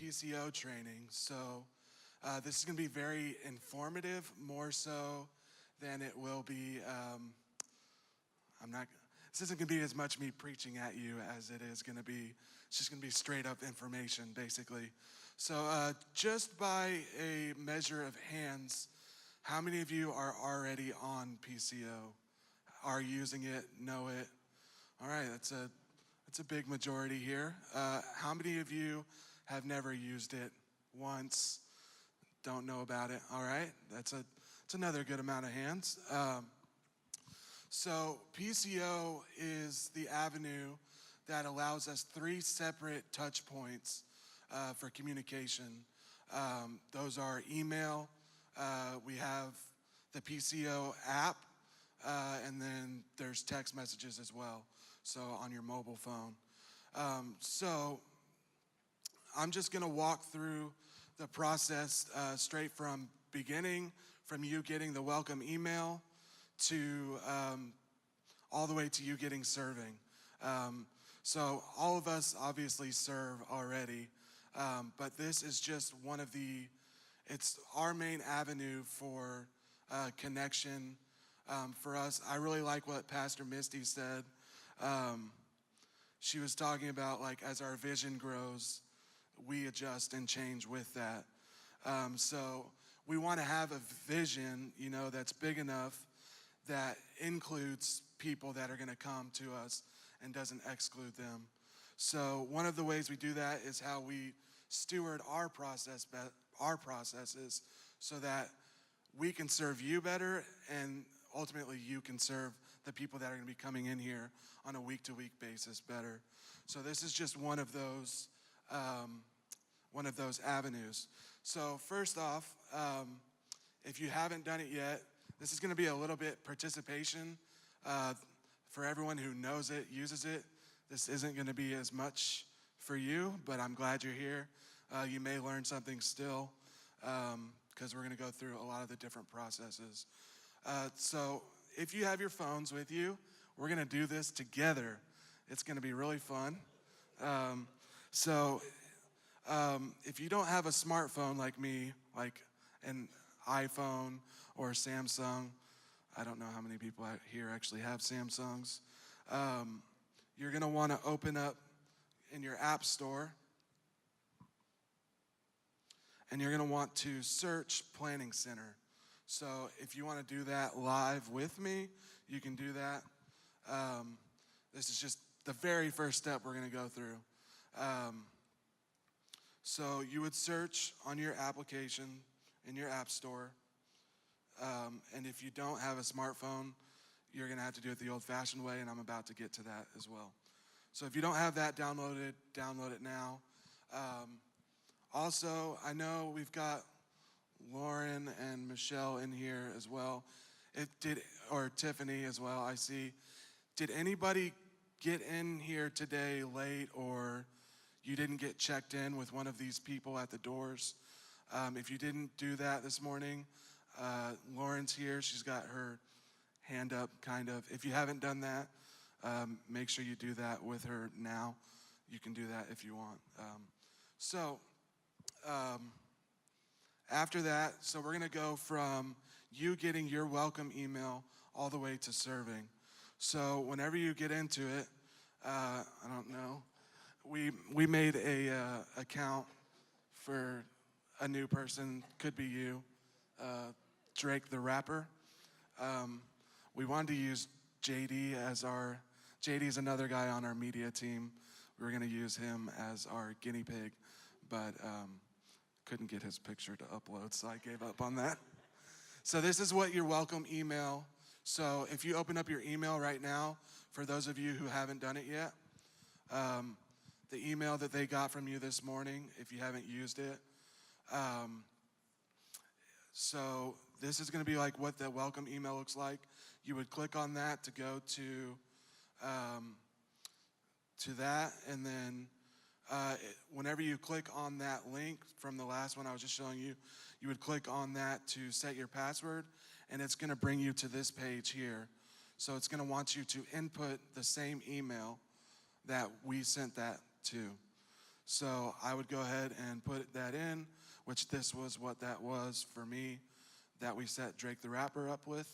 PCO training. So this is going to be very informative, more so than it will be. This isn't going to be as much me preaching at you as it is going to be. It's just going to be straight up information, basically. So just by a measure of hands, how many of you are already on PCO? Are using it, know it? All right, that's a big majority here. How many of you have never used it once? Don't know about it? All right, that's another good amount of hands. So PCO is the avenue that allows us 3 separate touch points for communication. Those are email, we have the PCO app, and then there's text messages as well, so on your mobile phone. So I'm just gonna walk through the process straight from beginning, from you getting the welcome email to all the way to you getting serving. So all of us obviously serve already, but this is just one of it's our main avenue for connection for us. I really like what Pastor Misty said. She was talking about, like, as our vision grows, we adjust and change with that. So we want to have a vision, that's big enough that includes people that are going to come to us and doesn't exclude them. So one of the ways we do that is how we steward our processes so that we can serve you better, and ultimately you can serve the people that are going to be coming in here on a week-to-week basis better. So this is just one of those avenues. So first off, if you haven't done it yet, this is going to be a little bit participation for everyone who knows it, uses it. This isn't going to be as much for you, but I'm glad you're here. You may learn something still because we're going to go through a lot of the different processes. So if you have your phones with you, we're going to do this together. It's going to be really fun. If you don't have a smartphone like me, like an iPhone or Samsung, I don't know how many people out here actually have Samsungs. You're going to want to open up in your app store, and you're going to want to search Planning Center. So if you want to do that live with me, you can do that. This is just the very first step we're going to go through. So you would search on your application in your app store. And if you don't have a smartphone, you're going to have to do it the old-fashioned way, and I'm about to get to that as well. So if you don't have that downloaded, download it now. Also, I know we've got Lauren and Michelle in here as well. Or Tiffany as well, I see. Did anybody get in here today late, or you didn't get checked in with one of these people at the doors? If you didn't do that this morning, Lauren's here. She's got her hand up, kind of. If you haven't done that, make sure you do that with her now. You can do that if you want. After that, so we're going to go from you getting your welcome email all the way to serving. So whenever you get into it, I don't know, we made a account for a new person, could be you, Drake the rapper. We wanted to use JD as JD's another guy on our media team. We were going to use him as our guinea pig, but couldn't get his picture to upload, so I gave up on that. So this is what your welcome email. So if you open up your email right now, for those of you who haven't done it yet, the email that they got from you this morning, if you haven't used it. So this is going to be like what the welcome email looks like. You would click on that to go to that, and then whenever you click on that link from the last one I was just showing you, you would click on that to set your password, and it's going to bring you to this page here. So it's going to want you to input the same email that we sent that to. So I would go ahead and put that in, which this was what that was for me that we set Drake the Rapper up with.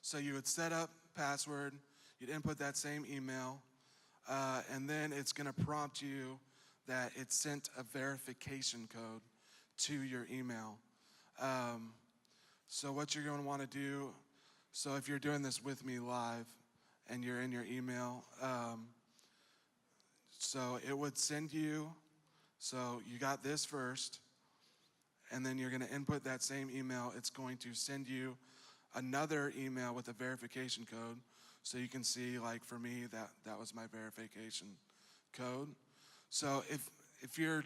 So you would set up password, you'd input that same email, and then it's going to prompt you that it sent a verification code to your email. So what you're going to want to do, so if you're doing this with me live and you're in your email, so it would send you, so you got this first, and then you're going to input that same email. It's going to send you another email with a verification code. So you can see, like for me, that was my verification code. So if you're,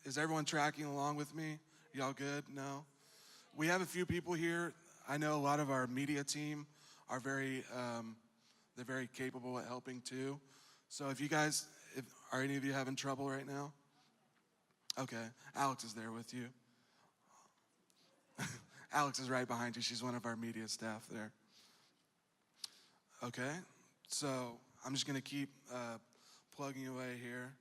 is everyone tracking along with me? Y'all good? No? We have a few people here. I know a lot of our media team are they're very capable at helping too. So if you guys, are any of you having trouble right now? Okay, Alex is there with you. Alex is right behind you. She's one of our media staff there. Okay, so I'm just gonna keep plugging away here.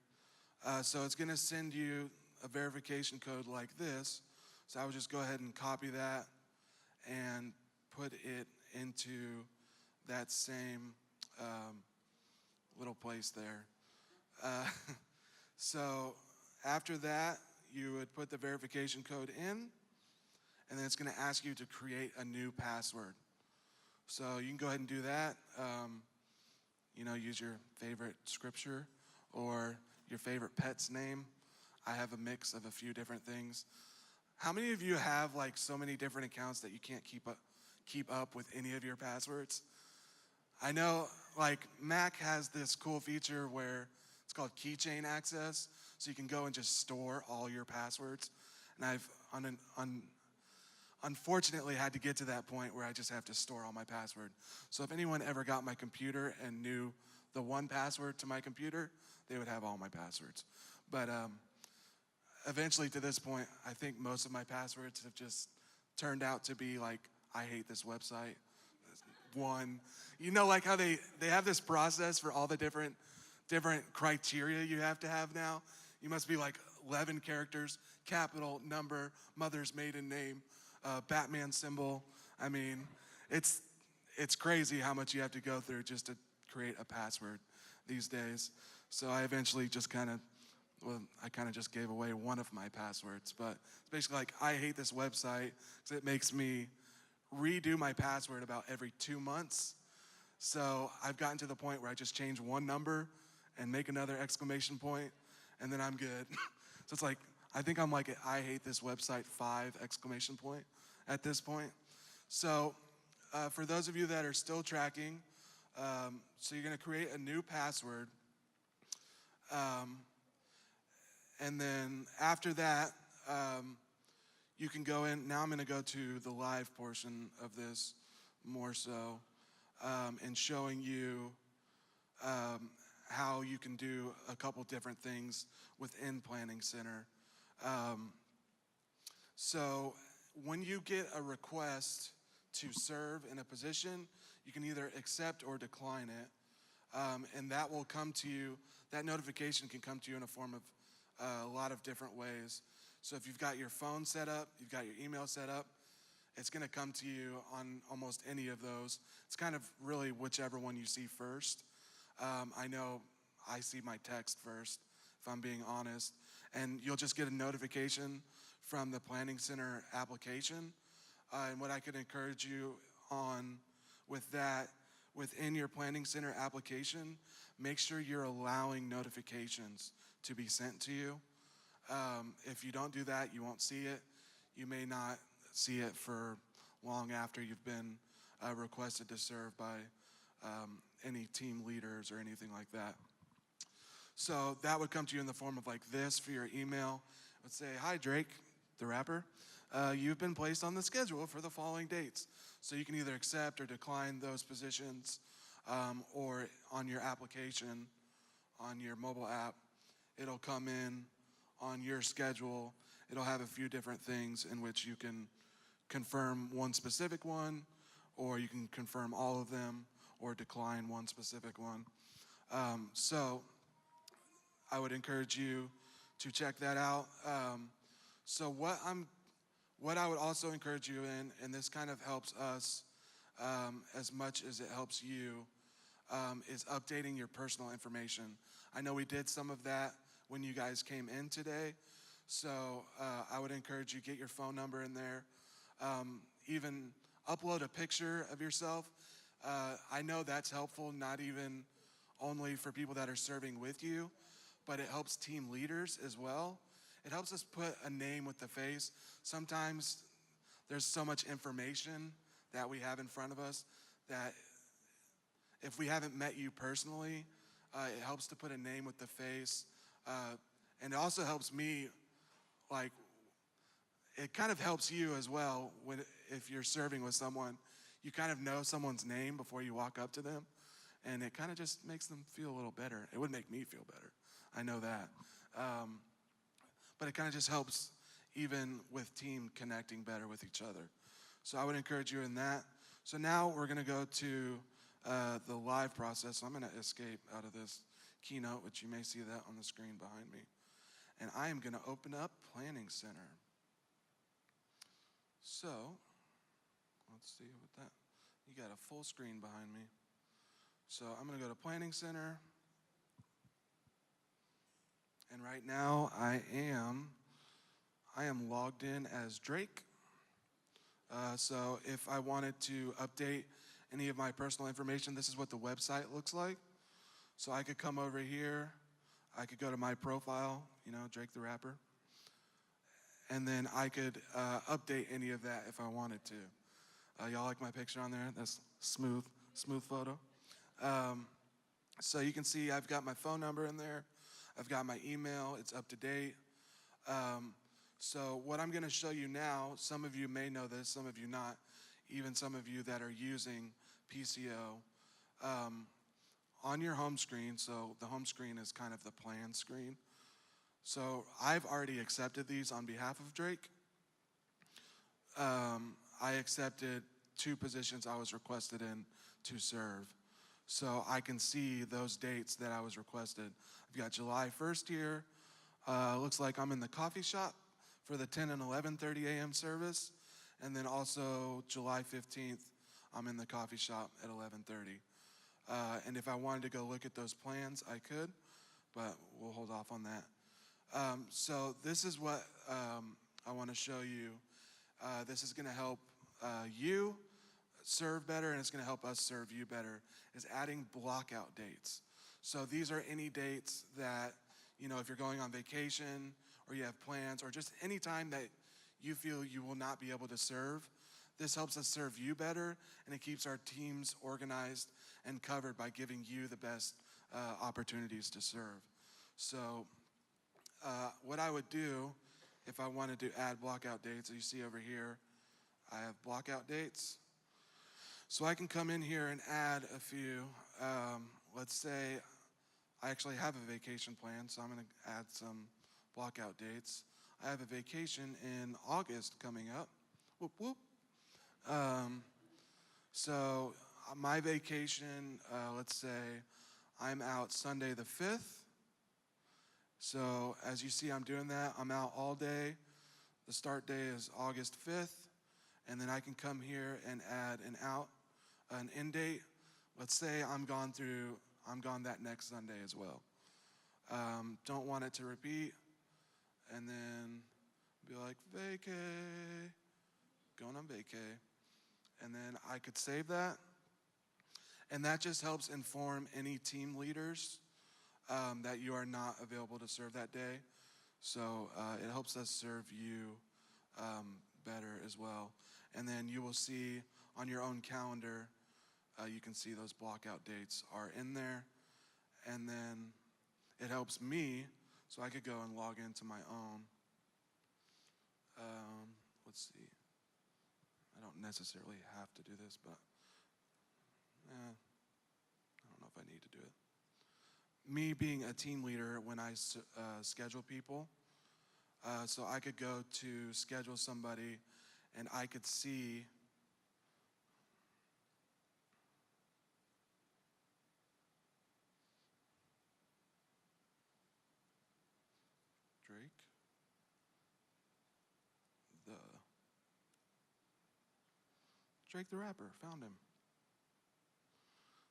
So it's gonna send you a verification code like this. So I would just go ahead and copy that and put it into that same little place there. So after that, you would put the verification code in, and then it's going to ask you to create a new password. So you can go ahead and do that. Use your favorite scripture or your favorite pet's name. I have a mix of a few different things. How many of you have like so many different accounts that you can't keep up with any of your passwords? I know like Mac has this cool feature where it's called keychain access, so you can go and just store all your passwords. And I've unfortunately had to get to that point where I just have to store all my password. So if anyone ever got my computer and knew the one password to my computer, they would have all my passwords. But eventually to this point, I think most of my passwords have just turned out to be like, I hate this website. One, like how they have this process for all the different criteria you have to have now. You must be like 11 characters, capital, number, mother's maiden name, Batman symbol. I mean, it's crazy how much you have to go through just to create a password these days. So I eventually just kind of just gave away one of my passwords. But it's basically like, I hate this website because it makes me redo my password about every 2 months. So I've gotten to the point where I just change one number and make another exclamation point, and then I'm good. So it's like, I think I'm like, I hate this website 5 exclamation point at this point. So for those of you that are still tracking, so you're gonna create a new password. And then after that, you can go in. Now I'm gonna go to the live portion of this more so, and showing you how you can do a couple different things within Planning Center. So when you get a request to serve in a position, you can either accept or decline it. And that will come to you, that notification can come to you in a form of a lot of different ways. So if you've got your phone set up, you've got your email set up, it's gonna come to you on almost any of those. It's kind of really whichever one you see first. I know I see my text first, if I'm being honest. And you'll just get a notification from the Planning Center application. And what I could encourage you on with that, within your Planning Center application, make sure you're allowing notifications to be sent to you. If you don't do that, you won't see it. You may not see it for long after you've been requested to serve by any team leaders or anything like that. So that would come to you in the form of like this for your email. It would say, hi Drake, the rapper. You've been placed on the schedule for the following dates. So you can either accept or decline those positions, or on your application, on your mobile app, it'll come in on your schedule. It'll have a few different things in which you can confirm one specific one, or you can confirm all of them, or decline one specific one. So I would encourage you to check that out. So what I would also encourage you in, and this kind of helps us as much as it helps you, is updating your personal information. I know we did some of that when you guys came in today, so I would encourage you, get your phone number in there. Even upload a picture of yourself. I know that's helpful, not even only for people that are serving with you, but it helps team leaders as well. It helps us put a name with the face. Sometimes there's so much information that we have in front of us that if we haven't met you personally, it helps to put a name with the face. And it also helps me, like, it kind of helps you as well if you're serving with someone. You kind of know someone's name before you walk up to them, and it kind of just makes them feel a little better. It would make me feel better. I know that. But it kind of just helps even with team connecting better with each other. So I would encourage you in that. So now we're going to go to the live process. So I'm going to escape out of this keynote, which you may see that on the screen behind me. And I am going to open up Planning Center. So let's see what that, you got a full screen behind me. So I'm going to go to Planning Center. And right now I am logged in as Drake. So if I wanted to update any of my personal information, this is what the website looks like. So I could come over here, I could go to my profile, Drake the Rapper, and then I could update any of that if I wanted to. Y'all like my picture on there? That's smooth photo. So you can see I've got my phone number in there. I've got my email, it's up to date. So what I'm gonna show you now, some of you may know this, some of you not, even some of you that are using PCO. On your home screen, so the home screen is kind of the plan screen. So I've already accepted these on behalf of Drake. I accepted 2 positions I was requested in to serve. So I can see those dates that I was requested. I've got July 1st here. Looks like I'm in the coffee shop for the 10 and 11:30 a.m. service. And then also July 15th, I'm in the coffee shop at 11:30. And if I wanted to go look at those plans, I could, but we'll hold off on that. So this is what I want to show you. This is going to help you serve better, and it's going to help us serve you better, is adding blockout dates. So these are any dates that, if you're going on vacation or you have plans or just any time that you feel you will not be able to serve, this helps us serve you better, and it keeps our teams organized and covered by giving you the best opportunities to serve. So what I would do if I wanted to add blockout dates, you see over here, I have blockout dates. So I can come in here and add a few. Let's say I actually have a vacation plan, so I'm going to add some blockout dates. I have a vacation in August coming up. Whoop, whoop. So my vacation, let's say I'm out Sunday the 5th. So as you see, I'm doing that. I'm out all day. The start day is August 5th. And then I can come here and add an end date. Let's say I'm gone that next Sunday as well. Don't want it to repeat. And then be like, vacay, going on vacay. And then I could save that. And that just helps inform any team leaders that you are not available to serve that day. So it helps us serve you better as well. And then you will see on your own calendar, you can see those blockout dates are in there. And then it helps me, so I could go and log into my own. Let's see. I don't necessarily have to do this, but I don't know if I need to do it. Me being a team leader, when I schedule people, so I could go to schedule somebody and I could see Drake the Rapper, found him.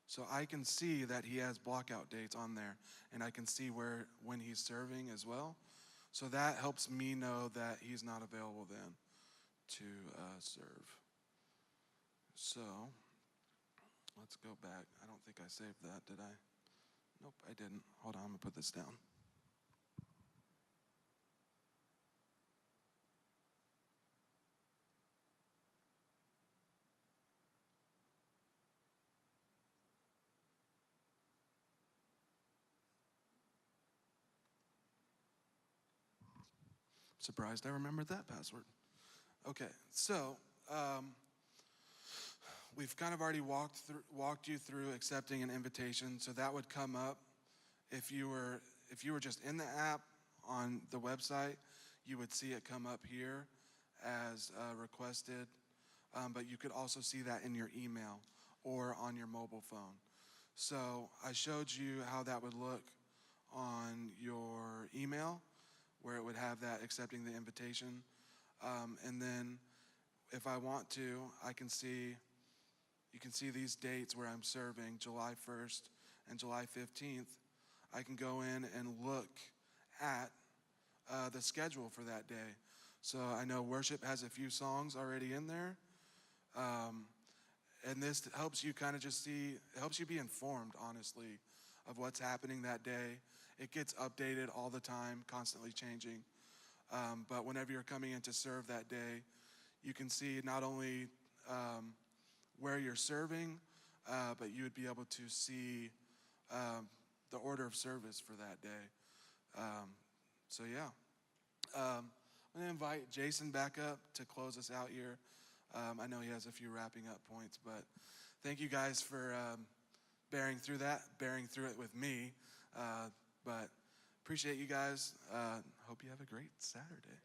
So I can see that he has blockout dates on there, and I can see when he's serving as well. So that helps me know that he's not available then to serve. So let's go back. I don't think I saved that, did I? Nope, I didn't. Hold on, I'm gonna put this down. Surprised I remembered that password. Okay, so we've kind of already walked you through accepting an invitation. So that would come up if you were just in the app on the website. You would see it come up here as requested, but you could also see that in your email or on your mobile phone. So I showed you how that would look on your email, where it would have that accepting the invitation. And then if I want to, you can see these dates where I'm serving, July 1st and July 15th. I can go in and look at the schedule for that day. So I know worship has a few songs already in there. And this helps you kind of just see, it helps you be informed, honestly, of what's happening that day. It gets updated all the time, constantly changing. But whenever you're coming in to serve that day, you can see not only where you're serving, but you would be able to see the order of service for that day. So yeah. I'm going to invite Jason back up to close us out here. I know he has a few wrapping up points, but thank you guys for bearing through it with me. But appreciate you guys. Hope you have a great Saturday.